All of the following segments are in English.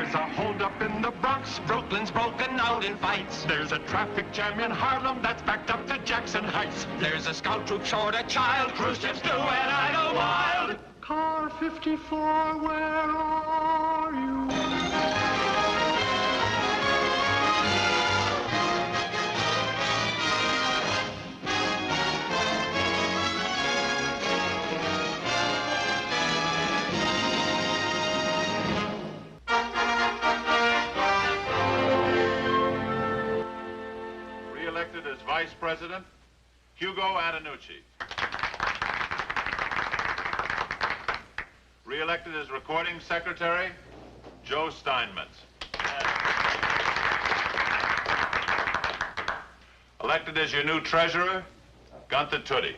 There's a holdup in the Bronx. Brooklyn's broken out in fights. There's a traffic jam in Harlem that's backed up to Jackson Heights. There's a scout troop short a child. Cruise ships do and idle wild. Car 54, where are you? Re-elected as Vice President, Hugo Antonucci. Re-elected as Recording Secretary, Joe Steinmetz. Elected as your new treasurer, Gunther Toody.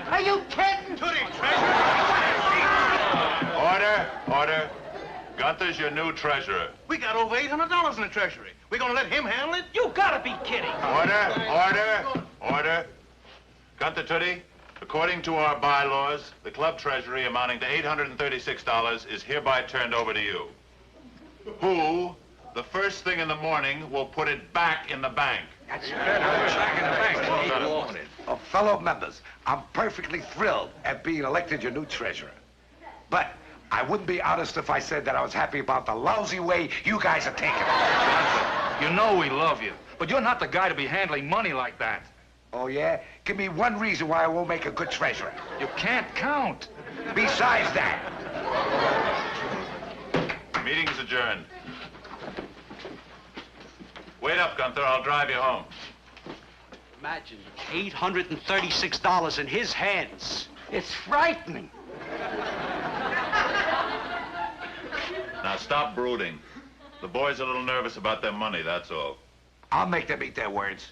Are you kidding? Toody, treasurer! Order. Gunther's your new treasurer. We got over $800 in the treasury. We're gonna let him handle it? You gotta be kidding. Order. Gunther Toody, according to our bylaws, the club treasury amounting to $836 is hereby turned over to you. Who, the first thing in the morning, will put it back in the bank? That's back in the bank. Oh, fellow members, I'm perfectly thrilled at being elected your new treasurer. But I wouldn't be honest if I said that I was happy about the lousy way you guys are taking it. You know we love you, but you're not the guy to be handling money like that. Oh, yeah? Give me one reason why I won't make a good treasurer. You can't count. Besides that. Meeting's adjourned. Wait up, Gunther. I'll drive you home. Imagine $836 in his hands. It's frightening. Now stop brooding. The boys are a little nervous about their money, that's all. I'll make them eat their words.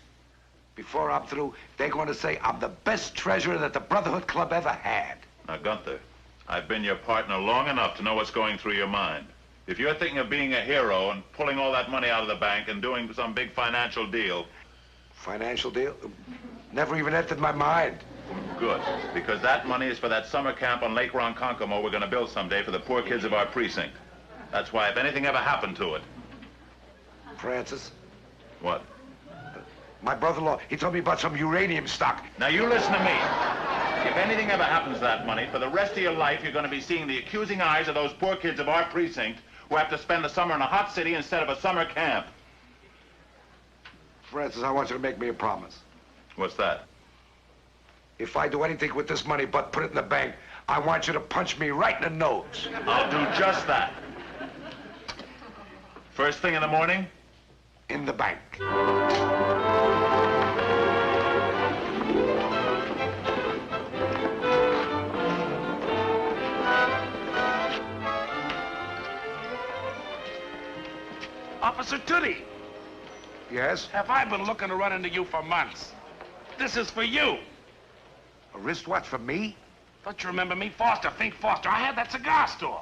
Before I'm through, they're going to say I'm the best treasurer that the Brotherhood Club ever had. Now, Gunther, I've been your partner long enough to know what's going through your mind. If you're thinking of being a hero and pulling all that money out of the bank and doing some big financial deal... Financial deal? Never even entered my mind. Good, because that money is for that summer camp on Lake Ronkonkoma we're going to build someday for the poor kids of our precinct. That's why if anything ever happened to it... Francis? What? My brother-in-law, he told me about some uranium stock. Now, you listen to me. If anything ever happens to that money, for the rest of your life, you're going to be seeing the accusing eyes of those poor kids of our precinct who have to spend the summer in a hot city instead of a summer camp. Francis, I want you to make me a promise. What's that? If I do anything with this money but put it in the bank, I want you to punch me right in the nose. I'll do just that. First thing in the morning? In the bank. Officer Toody, Yes? have I been looking to run into you for months? This is for you. A wristwatch for me? Don't you remember me? Foster, Fink Foster. I had that cigar store.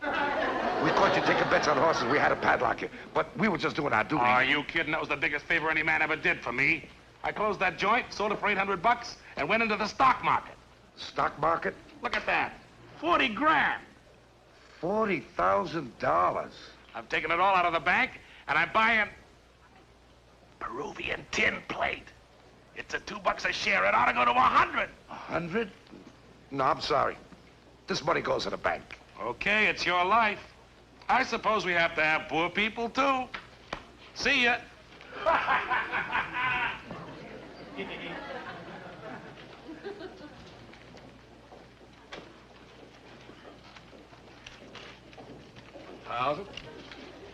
We caught you taking bets on horses. We had to padlock you. But we were just doing our duty. Are you kidding? That was the biggest favor any man ever did for me. I closed that joint, sold it for $800, and went into the stock market. Stock market? Look at that. 40 grand. $40,000. I've taken it all out of the bank, and I'm buying Peruvian tin plate. It's a $2 a share. It ought to go to 100. 100? No, I'm sorry. This money goes in the bank. Okay, it's your life. I suppose we have to have poor people, too. See ya.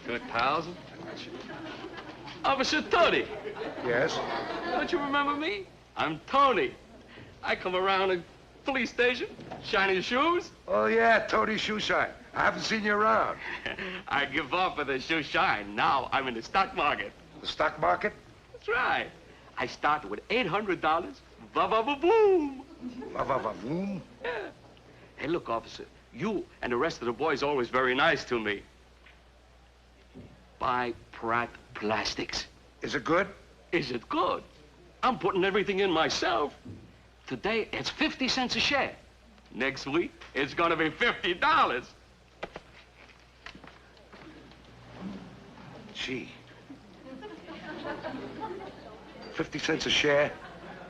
$2,000. Officer Toody. Yes? Don't you remember me? I'm Tony. I come around the police station, shining shoes. Oh, yeah, Tony Shoe Shine. I haven't seen you around. I give up with the shoe shine. Now I'm in the stock market. The stock market? That's right. I started with $800. Va-va-va-boom. Va-va-va-voom? Yeah. Hey, look, officer. You and the rest of the boys are always very nice to me. Buy Pratt Plastics. Is it good? Is it good? I'm putting everything in myself. Today, it's 50 cents a share. Next week, it's gonna be $50. Gee. 50 cents a share.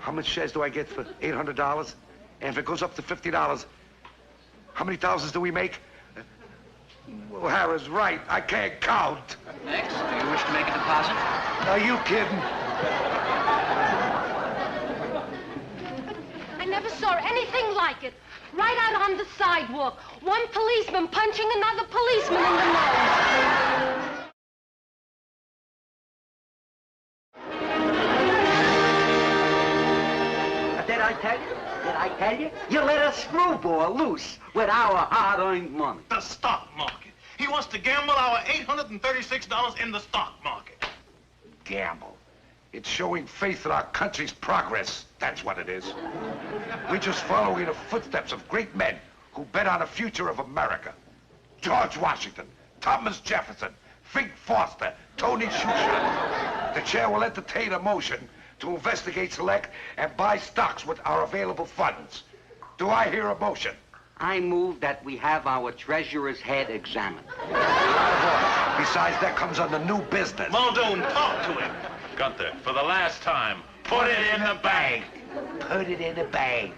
How much shares do I get for $800? And if it goes up to $50, how many thousands do we make? Well, Harris, right. I can't count. Next, do you wish to make a deposit? Are you kidding? I never saw anything like it. Right out on the sidewalk. One policeman punching another policeman in the nose. Did I tell you? Did I tell you? You let a screwball loose with our hard-earned money. The stock market. He wants to gamble our $836 in the stock market. Gamble. It's showing faith in our country's progress. That's what it is. We're just following the footsteps of great men who bet on the future of America. George Washington, Thomas Jefferson, Fink Foster, Tony Shoeshine. The chair will entertain a motion to investigate, select, and buy stocks with our available funds. Do I hear a motion? I move that we have our treasurer's head examined. Besides, that comes under new business. Muldoon, talk to him. Gunther, for the last time, put it in the bank. Put it in the bank.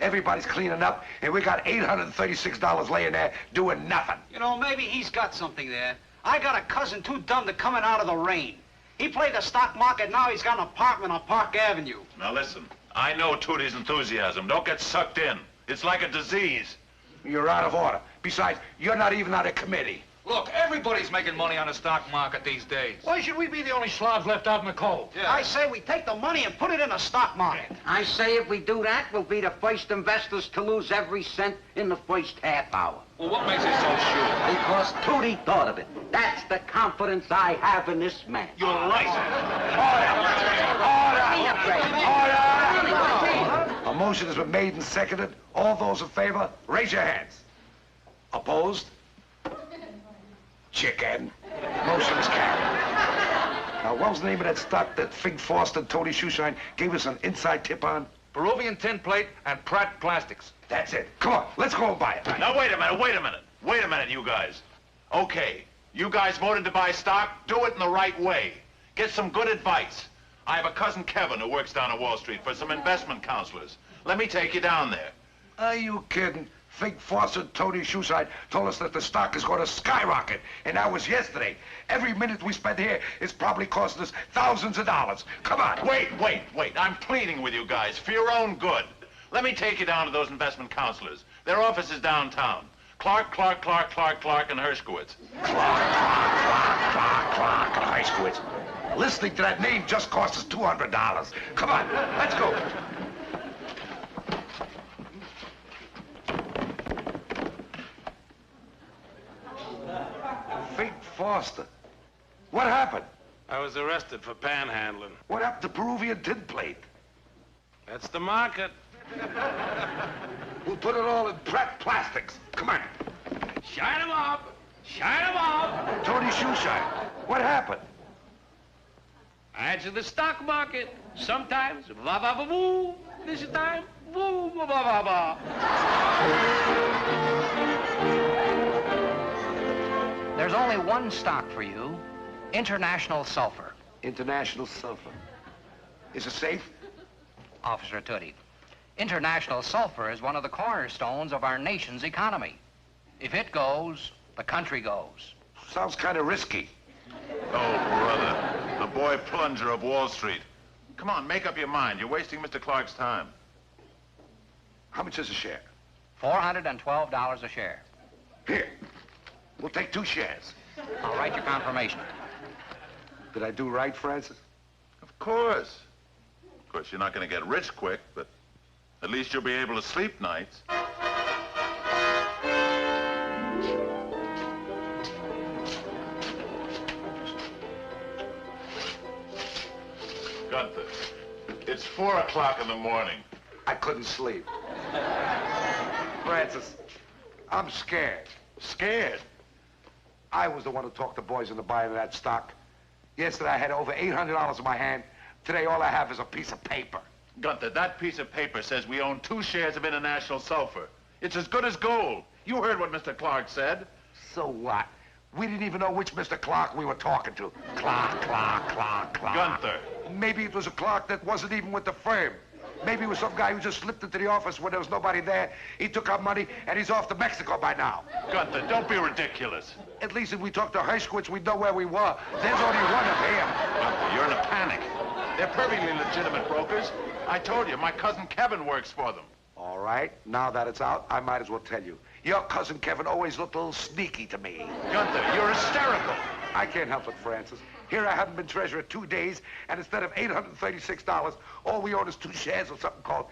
Everybody's cleaning up, and we got $836 laying there doing nothing. You know, maybe he's got something there. I got a cousin too dumb to come in out of the rain. He played the stock market, now he's got an apartment on Park Avenue. Now listen, I know Toody's enthusiasm. Don't get sucked in. It's like a disease. You're out of order. Besides, you're not even on a committee. Look, everybody's making money on the stock market these days. Why should we be the only slobs left out in the cold? Yeah. I say we take the money and put it in the stock market. I say if we do that, we'll be the first investors to lose every cent in the first half hour. Well, what makes you so sure? Because Toody thought of it. That's the confidence I have in this man. You're right. A motion has been made and seconded. All those in favor, raise your hands. Opposed? Chicken. Motion is carried. Now, what was the name of that stock that Fink Foster and Tony Shoeshine gave us an inside tip on? Peruvian tin plate and Pratt Plastics. That's it. Come on, let's go and buy it. Now, wait a minute, you guys. Okay, you guys voted to buy stock. Do it in the right way. Get some good advice. I have a cousin Kevin who works down on Wall Street for some investment counselors. Let me take you down there. Are you kidding? Fink Foster and Tony Shoeshine told us that the stock is going to skyrocket, and that was yesterday. Every minute we spend here is probably costing us thousands of dollars. Come on. Wait. I'm pleading with you guys for your own good. Let me take you down to those investment counselors. Their office is downtown. Clark, and Hershkowitz. Clark, and Hershkowitz. Listening to that name just cost us $200. Come on, let's go. Fink Foster. What happened? I was arrested for panhandling. What happened to Peruvian tin plate? That's the market. We'll put it all in Pratt Plastics. Come on. Shine 'em up! Shine 'em up! Tony Shoeshine, what happened? I enter the stock market. Sometimes, va-va-va-boo. This time, boo-va-va-va. There's only one stock for you, International Sulfur. International Sulfur. Is it safe? Officer Toody, International Sulfur is one of the cornerstones of our nation's economy. If it goes, the country goes. Sounds kind of risky. Oh, brother. The boy plunger of Wall Street. Come on, make up your mind. You're wasting Mr. Clark's time. How much is a share? $412 a share. Here. We'll take 2 shares. I'll write your confirmation. Did I do right, Francis? Of course. Of course, you're not going to get rich quick, but at least you'll be able to sleep nights. Gunther, it's 4 o'clock in the morning. I couldn't sleep. Francis, I'm scared. Scared? I was the one who talked the boys into buying that stock. Yesterday, I had over $800 in my hand. Today, all I have is a piece of paper. Gunther, that piece of paper says we own 2 shares of International Sulfur. It's as good as gold. You heard what Mr. Clark said. So what? We didn't even know which Mr. Clark we were talking to. Clark. Gunther. Maybe it was a Clark that wasn't even with the firm. Maybe it was some guy who just slipped into the office when there was nobody there. He took our money, and he's off to Mexico by now. Gunther, don't be ridiculous. At least if we talked to Hershkowitz, we'd know where we were. There's only one of him. Gunther, you're in a panic. They're perfectly legitimate brokers. I told you, my cousin Kevin works for them. All right, now that it's out, I might as well tell you. Your cousin Kevin always looked a little sneaky to me. Gunther, you're hysterical. I can't help it, Francis. Here I haven't been treasurer 2 days, and instead of $836, all we own is 2 shares of something called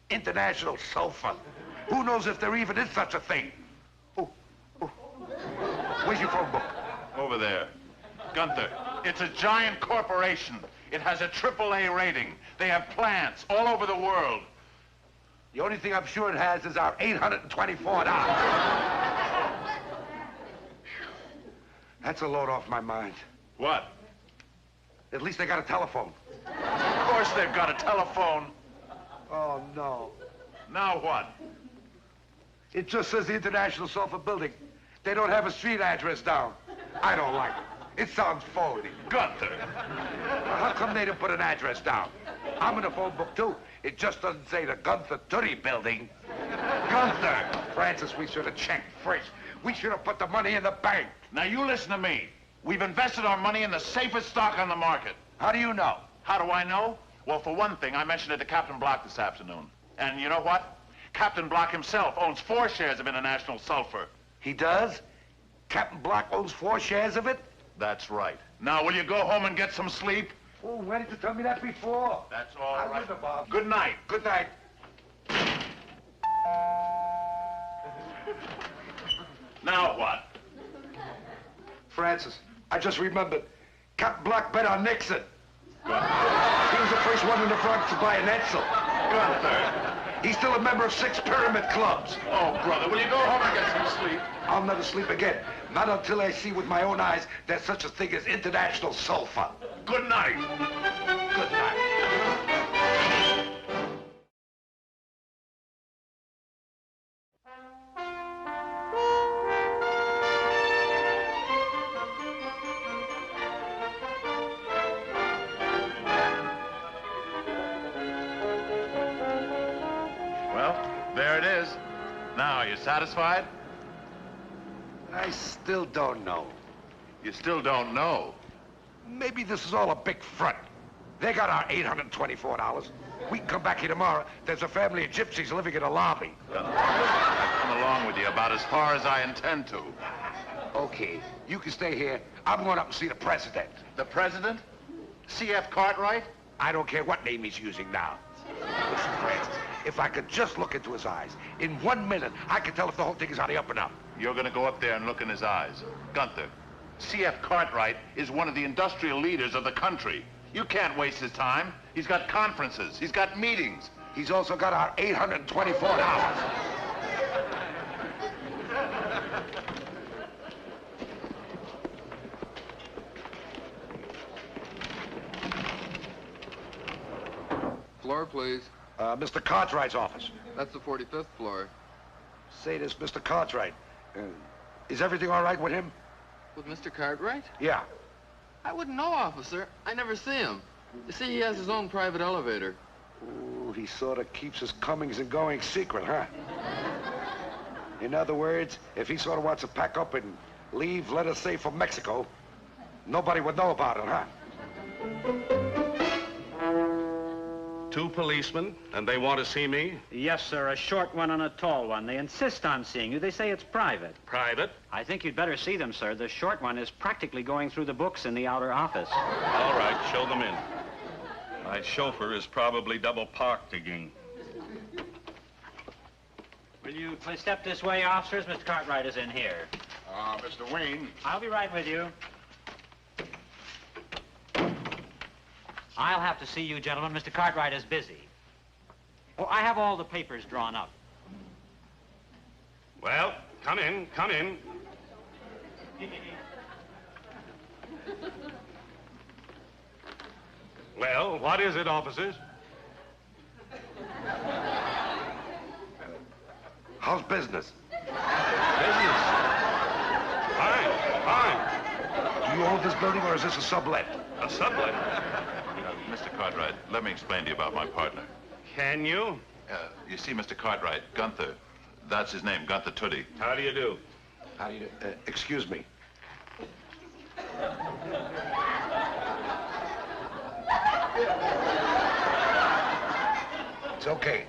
International Sulfur. Who knows if there even is such a thing? Oh. Where's your phone book? Over there. Gunther, it's a giant corporation. It has a AAA rating. They have plants all over the world. The only thing I'm sure it has is our $824. That's a load off my mind. What? At least they got a telephone. Of course they've got a telephone. Oh, no. Now what? It just says the International Sulfur Building. They don't have a street address down. I don't like it. It sounds phony. Gunther. Well, how come they didn't put an address down? I'm in the phone book, too. It just doesn't say the Gunther Toody Building. Gunther! Francis, we should have checked first. We should have put the money in the bank. Now you listen to me. We've invested our money in the safest stock on the market. How do you know? How do I know? Well, for one thing, I mentioned it to Captain Block this afternoon. And you know what? Captain Block himself owns 4 shares of International Sulfur. He does? Captain Block owns 4 shares of it? That's right. Now, will you go home and get some sleep? Oh, why didn't you tell me that before? That's all right. I wouldn't, Bob. Good night. Good night. Now what? Francis, I just remembered. Captain Block bet on Nixon. Gunther. He was the first one in the Bronx to buy an Edsel. Gunther. He's still a member of 6 pyramid clubs. Oh, brother, will you go home and get some sleep? I'll never sleep again. Not until I see with my own eyes there's such a thing as International Sulfur. Good night. Good night. Well, there it is. Now, are you satisfied? I still don't know. You still don't know. Maybe this is all a big front. They got our $824. We can come back here tomorrow. There's a family of gypsies living in a lobby. I've come along with you about as far as I intend to. Okay, you can stay here. I'm going up and see the president. The president? C.F. Cartwright? I don't care what name he's using now. Listen, Francis, if I could just look into his eyes, in 1 minute, I could tell if the whole thing is on the up and up. You're going to go up there and look in his eyes. Gunther, C.F. Cartwright is one of the industrial leaders of the country. You can't waste his time. He's got conferences. He's got meetings. He's also got our $824. Floor, please. Mr. Cartwright's office. That's the 45th floor. Say this, Mr. Cartwright. Is everything all right with him? With Mr. Cartwright? Yeah. I wouldn't know, officer. I never see him. You see, he has his own private elevator. Ooh, he sort of keeps his comings and goings secret, huh? In other words, if he sort of wants to pack up and leave, let us say, for Mexico, nobody would know about it, huh? 2 policemen, and they want to see me? Yes, sir, a short one and a tall one. They insist on seeing you. They say it's private. Private? I think you'd better see them, sir. The short one is practically going through the books in the outer office. All right, show them in. My chauffeur is probably double parked again. Will you please step this way, officers? Mr. Cartwright is in here. Mr. Wayne. I'll be right with you. I'll have to see you, gentlemen. Mr. Cartwright is busy. Oh, I have all the papers drawn up. Well, come in, come in. Well, what is it, officers? How's business? Business? Fine. Fine. Do you own this building, or is this a sublet? A sublet? Mr. Cartwright, let me explain to you about my partner. Can you? You see, Mr. Cartwright, Gunther, that's his name, Gunther Toody. How do you do? How do you do? Excuse me. It's okay.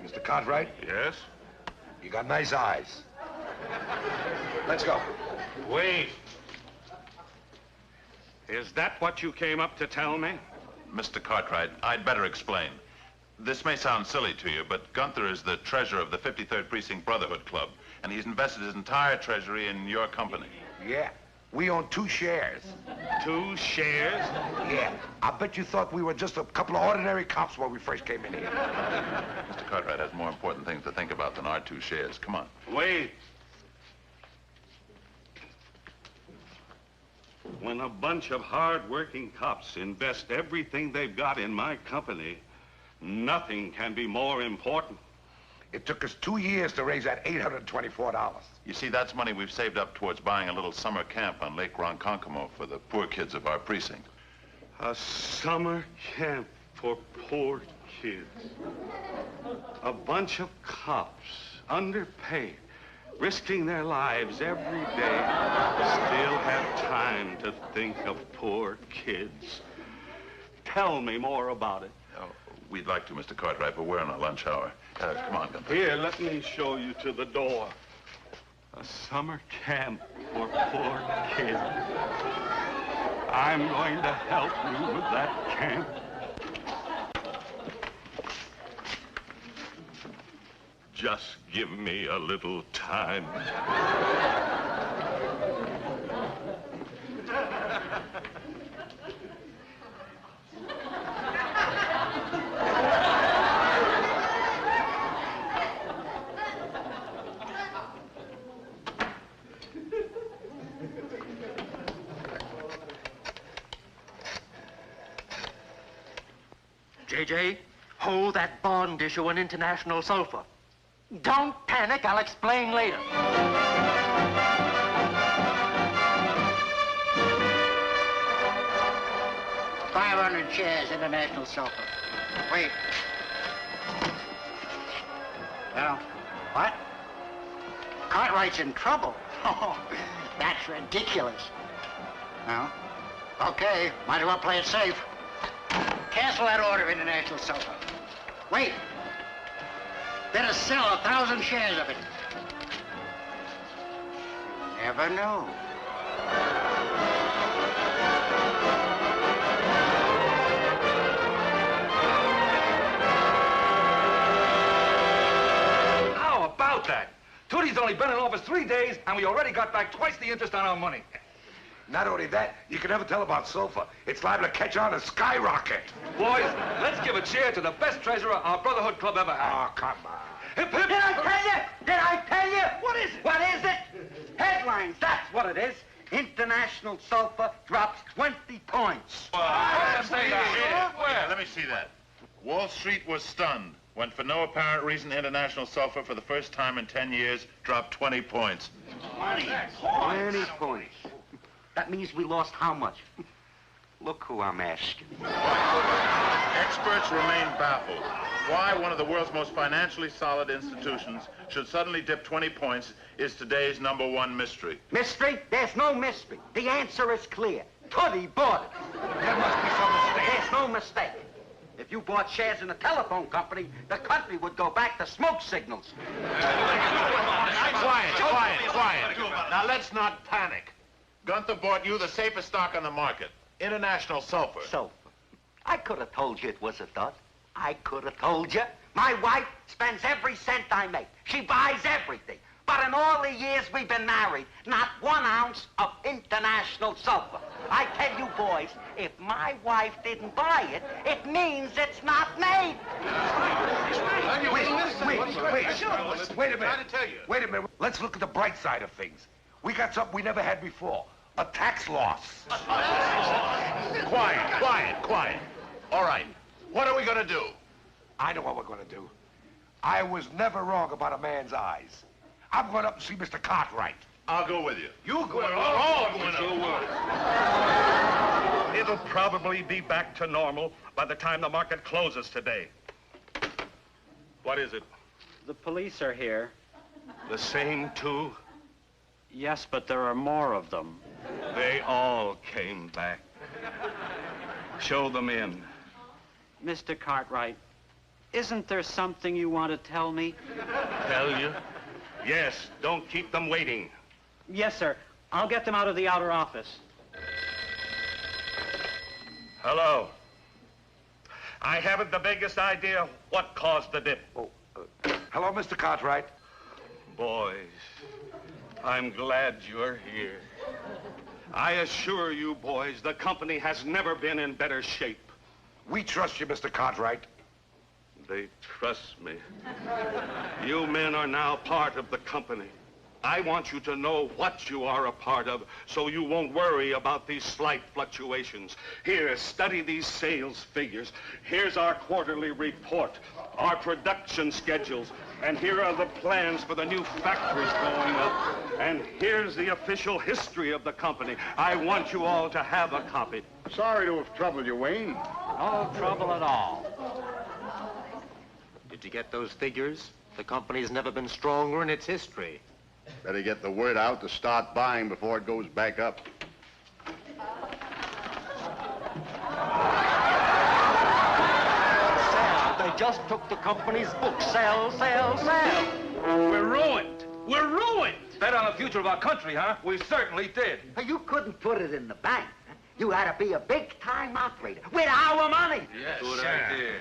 Mr. Cartwright? Yes? You got nice eyes. Let's go. Wait. Is that what you came up to tell me? Mr. Cartwright, I'd better explain. This may sound silly to you, but Gunther is the treasurer of the 53rd Precinct Brotherhood Club, and he's invested his entire treasury in your company. Yeah. We own 2 shares. 2 shares? Yeah. I bet you thought we were just a couple of ordinary cops when we first came in here. Mr. Cartwright has more important things to think about than our 2 shares. Come on. Wait. When a bunch of hard-working cops invest everything they've got in my company, nothing can be more important. It took us 2 years to raise that $824. You see, that's money we've saved up towards buying a little summer camp on Lake Ronkonkoma for the poor kids of our precinct. A summer camp for poor kids. A bunch of cops, underpaid, risking their lives every day, still have time to think of poor kids. Tell me more about it. Oh, we'd like to, Mr. Cartwright, but we're in our lunch hour. Come on, Gunther. Here, let me show you to the door. A summer camp for poor kids. I'm going to help you with that camp. Just give me a little time. JJ, hold that bond issue on international sulfur. Don't panic, I'll explain later. 500 shares, international sulfur. Wait. Well, what? Cartwright's in trouble. Oh, that's ridiculous. Well, okay, might as well play it safe. Cancel that order of international sulfur. Wait. Better sell 1,000 shares of it. Never know. How about that? Toody's only been in office 3 days, and we already got back twice the interest on our money. Not only that, you can never tell about sulfur. It's liable to catch on and skyrocket. Boys, let's give a cheer to the best treasurer our Brotherhood Club ever had. Oh, come on. Hip, hip. Did I tell you? Did I tell you? What is it? What is it? Headlines, that's what it is. International sulfur drops 20 points. Let me see that. Wall Street was stunned when, for no apparent reason, international sulfur for the first time in 10 years dropped 20 points. 20 points. That means we lost how much? Look who I'm asking. Experts remain baffled. Why one of the world's most financially solid institutions should suddenly dip 20 points is today's #1 mystery. Mystery? There's no mystery. The answer is clear. Toody bought it. There must be some mistake. There's no mistake. If you bought shares in a telephone company, the country would go back to smoke signals. Quiet. Now, let's not panic. Gunther bought you the safest stock on the market, international sulfur. Sulfur. I could have told you it was a dud. I could have told you. My wife spends every cent I make. She buys everything. But in all the years we've been married, not 1 ounce of international sulfur. I tell you, boys, if my wife didn't buy it, it means it's not made. Wait a minute. Wait a minute. Let's look at the bright side of things. We got something we never had before. A tax loss. Quiet. All right. What are we going to do? I know what we're going to do. I was never wrong about a man's eyes. I'm going up and see Mr. Cartwright. I'll go with you. You go. We're all going So it'll probably be back to normal by the time the market closes today. What is it? The police are here. The same two? Yes, but there are more of them. They all came back. Show them in. Mr. Cartwright, isn't there something you want to tell me? Tell you? Yes, don't keep them waiting. Yes, sir. I'll get them out of the outer office. Hello. I haven't the biggest idea what caused the dip. Hello, Mr. Cartwright. Boys, I'm glad you're here. I assure you, boys, the company has never been in better shape. We trust you, Mr. Cartwright. They trust me. You men are now part of the company. I want you to know what you are a part of so you won't worry about these slight fluctuations. Here, study these sales figures. Here's our quarterly report, our production schedules, and here are the plans for the new factories going up. And here's the official history of the company. I want you all to have a copy. Sorry to have troubled you, Wayne. No trouble at all. Did you get those figures? The company's never been stronger in its history. Better get the word out to start buying before it goes back up. Sell. They just took the company's book. Sell, sell, sell. We're ruined. We're ruined. Bet on the future of our country, huh? We certainly did. You couldn't put it in the bank. You had to be a big-time operator with our money. Yes, Good idea.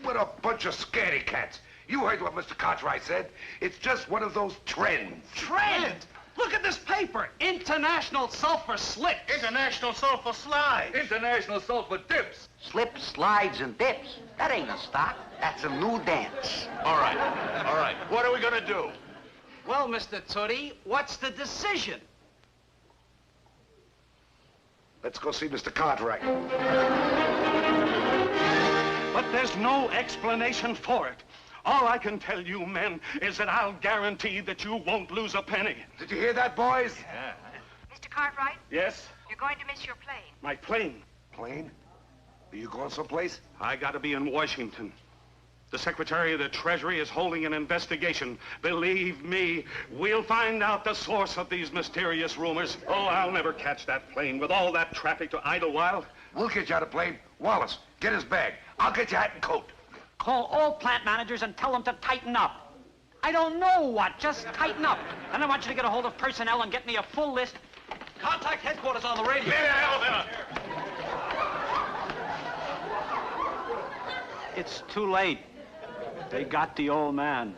What a bunch of scaredy cats. You heard what Mr. Cartwright said. It's just one of those trends. Trend! Look at this paper. International Sulfur Slips. International Sulfur Slides. International sulfur dips. Slips, slides, and dips. That ain't a stock. That's a new dance. All right. What are we going to do? Well, Mr. Toody, what's the decision? Let's go see Mr. Cartwright. But there's no explanation for it. All I can tell you, men, is that I'll guarantee that you won't lose a penny. Did you hear that, boys? Yeah. Mr. Cartwright, Yes? you're going to miss your plane. My plane. Plane? Are you going someplace? I gotta be in Washington. The Secretary of the Treasury is holding an investigation. Believe me, we'll find out the source of these mysterious rumors. Oh, I'll never catch that plane with all that traffic to Idlewild. We'll get you out of plane. Wallace, get his bag. I'll get your hat and coat. Call all plant managers and tell them to tighten up. I don't know what, just tighten up. And I want you to get a hold of personnel and get me a full list. Contact headquarters on the radio. It's too late. They got the old man.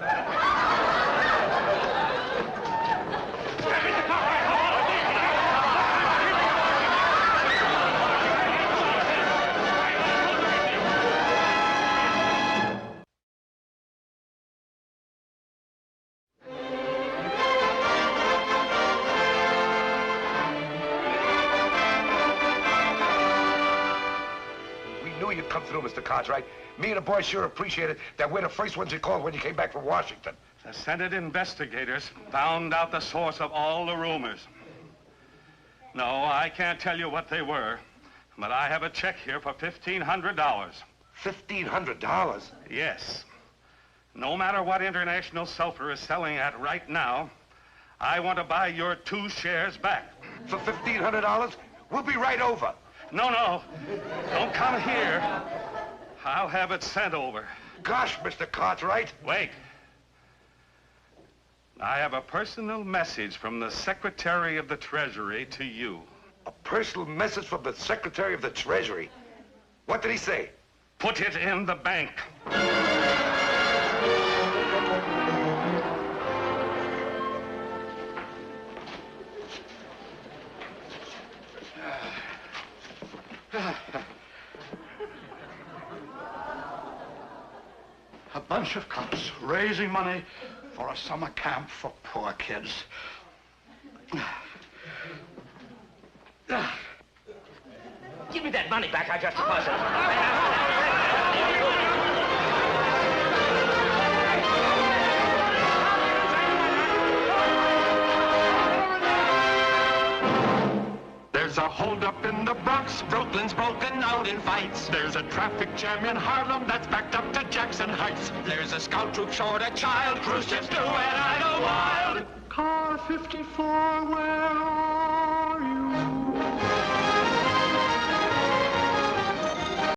You'd come through, Mr. Cartwright. Me and the boys sure appreciated that we're the first ones you called when you came back from Washington. The Senate investigators found out the source of all the rumors. No, I can't tell you what they were, but I have a check here for $1,500. $1,500? Yes. No matter what International Sulfur is selling at right now, I want to buy your 2 shares back. For $1,500? We'll be right over. No. Don't come here. I'll have it sent over. Gosh, Mr. Cartwright. Wait. I have a personal message from the Secretary of the Treasury to you. A personal message from the Secretary of the Treasury? What did he say? Put it in the bank. A bunch of cops raising money for a summer camp for poor kids. Give me that money back I just deposited. There's a holdup in the Bronx. Brooklyn's broken out in fights. There's a traffic jam in Harlem that's backed up to Jackson Heights. There's a scout troop short a child. Cruise ships do it idle wild. Car 54, where